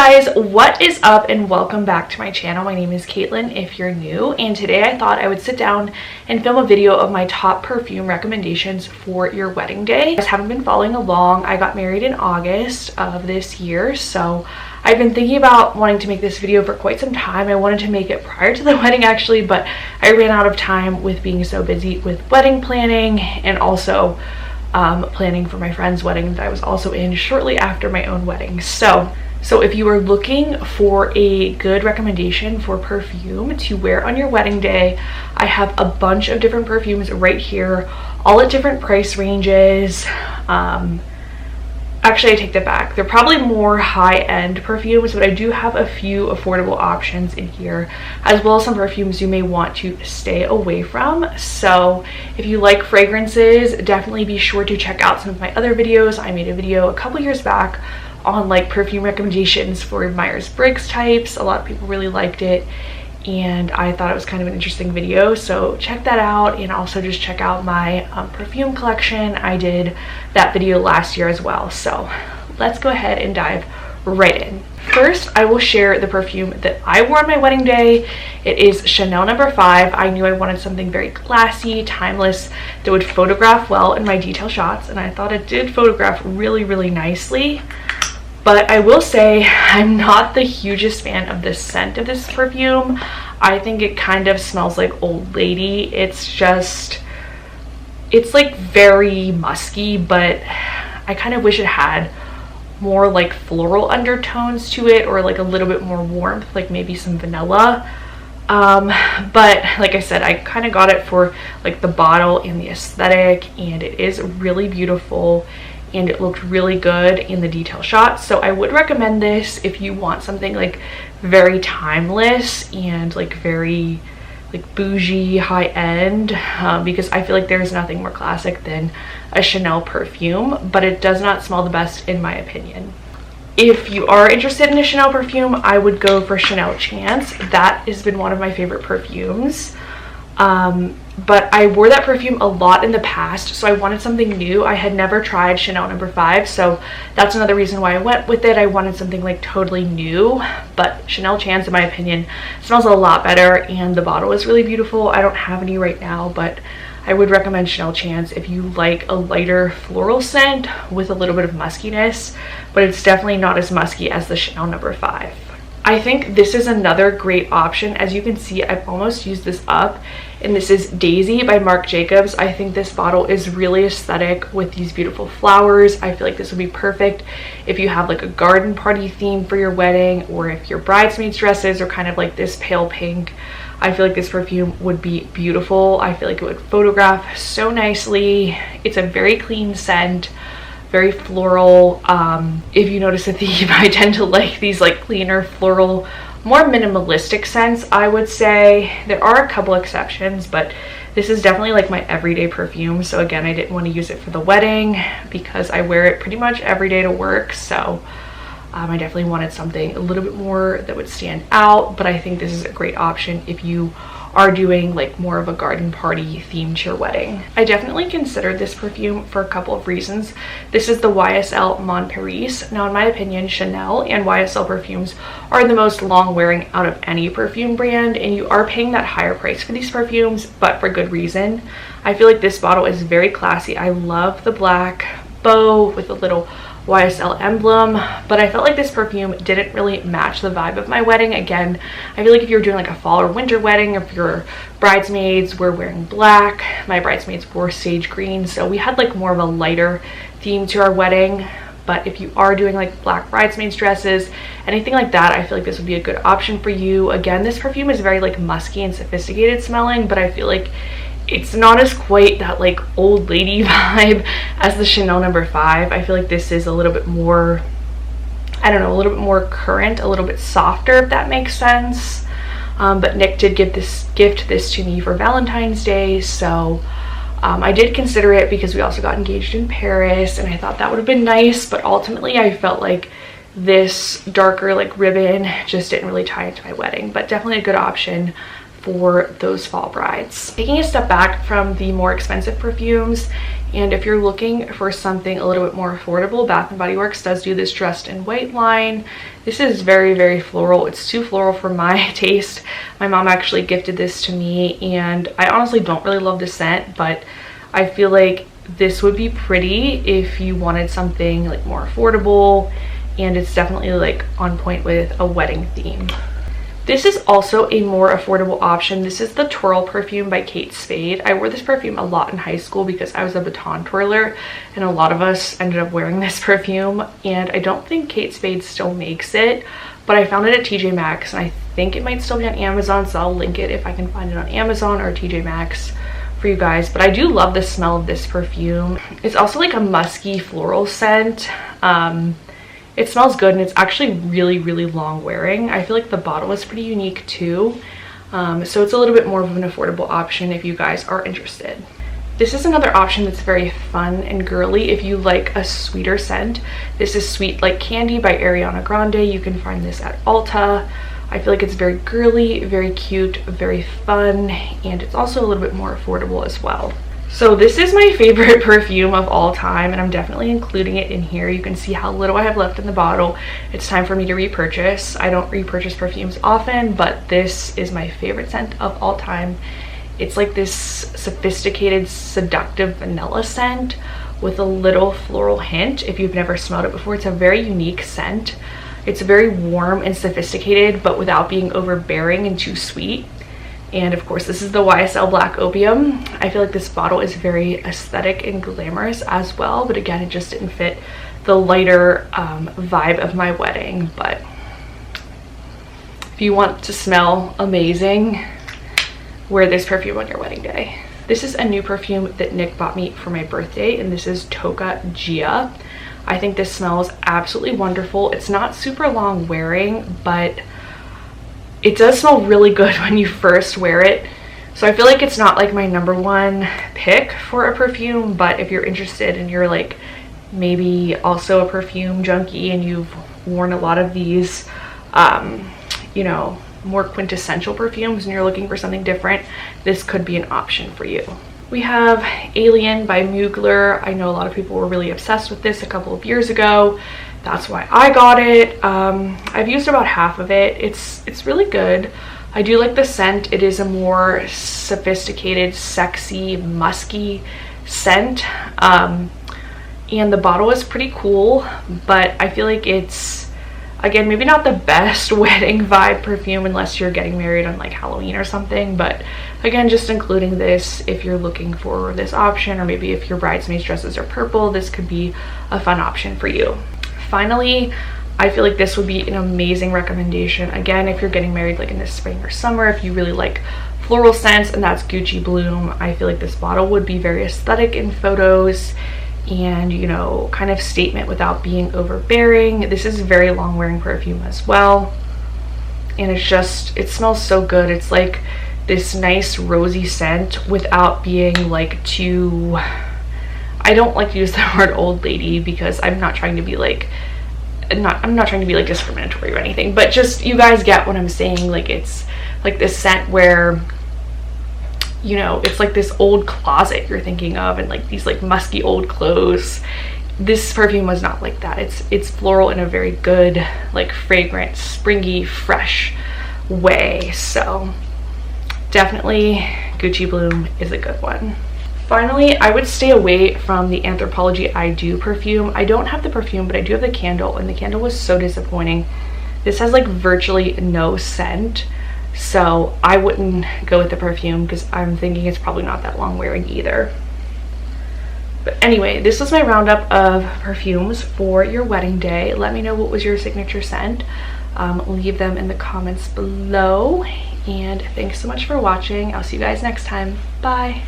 guys, what is up and welcome back to my channel. My name is Caitlin if you're new, and today I thought I would sit down and film a video of my top perfume recommendations for your wedding day. If you guys haven't been following along, I got married in August of this year, so I've been thinking about wanting to make this video for quite some time. I wanted to make it prior to the wedding actually, but I ran out of time with being so busy with wedding planning and also planning for my friend's wedding that I was also in shortly after my own wedding. So if you are looking for a good recommendation for perfume to wear on your wedding day, I have a bunch of different perfumes right here, all at different price ranges. Actually, I take that back. They're probably more high-end perfumes, but I do have a few affordable options in here, as well as some perfumes you may want to stay away from. So if you like fragrances, definitely be sure to check out some of my other videos. I made a video a couple years back on like perfume recommendations for Myers-Briggs types. A lot of people really liked it, and I thought it was kind of an interesting video, so check that out. And also just check out my perfume collection. I did that video last year as well. So let's go ahead and dive right in. First, I will share the perfume that I wore on my wedding day. It is Chanel No. 5. I knew I wanted something very classy, timeless, that would photograph well in my detail shots, and I thought it did photograph really nicely. But I will say I'm not the hugest fan of the scent of this perfume. I think it kind of smells like old lady. It's like very musky, but I kind of wish it had more like floral undertones to it, or like a little bit more warmth, like maybe some vanilla. But like I said, I kind of got it for like the bottle and the aesthetic, and it is really beautiful. And it looked really good in the detail shots, so I would recommend this if you want something like very timeless and like very like bougie, high-end, because I feel like there's nothing more classic than a Chanel perfume, but it does not smell the best in my opinion. If you are interested in a Chanel perfume, I would go for Chanel Chance. That has been one of my favorite perfumes. But I wore that perfume a lot in the past, so I wanted something new. I had never tried Chanel No. 5, so that's another reason why I went with it. I wanted something like totally new, but Chanel Chance, in my opinion, smells a lot better, and the bottle is really beautiful. I don't have any right now, but I would recommend Chanel Chance if you like a lighter floral scent with a little bit of muskiness, but it's definitely not as musky as the Chanel No. 5. I think this is another great option. As you can see, I've almost used this up, and this is Daisy by Marc Jacobs. I think this bottle is really aesthetic with these beautiful flowers. I feel like this would be perfect if you have like a garden party theme for your wedding, or if your bridesmaids dresses are kind of like this pale pink. I feel like this perfume would be beautiful. I feel like it would photograph so nicely. It's a very clean scent, very floral. If you notice a theme, I tend to like these like cleaner, floral, more minimalistic scents. I would say there are a couple exceptions, but this is definitely like my everyday perfume. So again, I didn't want to use it for the wedding because I wear it pretty much every day to work. So I definitely wanted something a little bit more that would stand out, but I think this is a great option if you are doing like more of a garden party theme to your wedding. I definitely considered this perfume for a couple of reasons. This is the YSL Mon Paris. Now, in my opinion, Chanel and YSL perfumes are the most long wearing out of any perfume brand, and you are paying that higher price for these perfumes, but for good reason. I feel like this bottle is very classy. I love the black bow with a little YSL emblem, but I felt like this perfume didn't really match the vibe of my wedding. Again, I feel like if you're doing like a fall or winter wedding, if your bridesmaids were wearing black, my bridesmaids wore sage green, so we had like more of a lighter theme to our wedding. But if you are doing like black bridesmaids dresses, anything like that, I feel like this would be a good option for you. Again, this perfume is very like musky and sophisticated smelling, but I feel like it's not as quite that like old lady vibe as the Chanel No. 5. I feel like this is a little bit more, I don't know, a little bit more current, a little bit softer, if that makes sense. But Nick did gift this to me for Valentine's Day, so I did consider it because we also got engaged in Paris, and I thought that would have been nice, but ultimately I felt like this darker like ribbon just didn't really tie into my wedding, but definitely a good option for those fall brides. Taking a step back from the more expensive perfumes And if you're looking for something a little bit more affordable, Bath & Body Works does do this Dressed in White line. This is very, very floral. It's too floral for my taste. My mom actually gifted this to me, and I honestly don't really love the scent, but I feel like this would be pretty if you wanted something like more affordable, and it's definitely like on point with a wedding theme. This is also a more affordable option. This is the Twirl perfume by Kate Spade. I wore this perfume a lot in high school because I was a baton twirler, and a lot of us ended up wearing this perfume, and I don't think Kate Spade still makes it, but I found it at TJ Maxx, and I think it might still be on Amazon, so I'll link it if I can find it on Amazon or TJ Maxx for you guys. But I do love the smell of this perfume. It's also like a musky floral scent. It smells good, and it's actually really, really long wearing. I feel like the bottle is pretty unique too. So it's a little bit more of an affordable option if you guys are interested. This is another option that's very fun and girly if you like a sweeter scent. This is Sweet Like Candy by Ariana Grande. You can find this at Ulta. I feel like it's very girly, very cute, very fun, and it's also a little bit more affordable as well. So this is my favorite perfume of all time, and I'm definitely including it in here. You can see how little I have left in the bottle. It's time for me to repurchase. I don't repurchase perfumes often, but this is my favorite scent of all time. It's like this sophisticated, seductive vanilla scent with a little floral hint. If you've never smelled it before, it's a very unique scent. It's very warm and sophisticated, but without being overbearing and too sweet. And of course, this is the YSL Black Opium. I feel like this bottle is very aesthetic and glamorous as well, but again, it just didn't fit the lighter vibe of my wedding. But if you want to smell amazing, wear this perfume on your wedding day. This is a new perfume that Nick bought me for my birthday, and this is Toka Gia. I think this smells absolutely wonderful. It's not super long wearing, but it does smell really good when you first wear it. So I feel like it's not like my #1 pick for a perfume, but if you're interested and you're like maybe also a perfume junkie and you've worn a lot of these, you know, more quintessential perfumes and you're looking for something different, this could be an option for you. We have Alien by Mugler. I know a lot of people were really obsessed with this a couple of years ago. That's why I got it. I've used about half of it. It's really good. I do like the scent. It is a more sophisticated, sexy, musky scent. And the bottle is pretty cool, but I feel like it's, again, maybe not the best wedding vibe perfume unless you're getting married on like Halloween or something. But again, just including this if you're looking for this option, or maybe if your bridesmaids dresses are purple, this could be a fun option for you. Finally, I feel like this would be an amazing recommendation. Again, if you're getting married like in the spring or summer, if you really like floral scents, and that's Gucci Bloom. I feel like this bottle would be very aesthetic in photos and, you know, kind of statement without being overbearing. This is very long wearing perfume as well, and it's just, it smells so good. It's like this nice rosy scent without being like too, I don't like to use the word old lady because I'm not trying to be like, I'm not trying to be like discriminatory or anything, but just, you guys get what I'm saying. Like, it's like this scent where, you know, it's like this old closet you're thinking of, and like these like musky old clothes. This perfume was not like that. It's floral in a very good, like fragrant, springy, fresh way. So definitely Gucci Bloom is a good one. Finally, I would stay away from the Anthropologie I Do perfume. I don't have the perfume, but I do have the candle, and the candle was so disappointing. This has like virtually no scent, so I wouldn't go with the perfume because I'm thinking it's probably not that long wearing either. But anyway, this was my roundup of perfumes for your wedding day. Let me know what was your signature scent. Leave them in the comments below, and thanks so much for watching. I'll see you guys next time. Bye.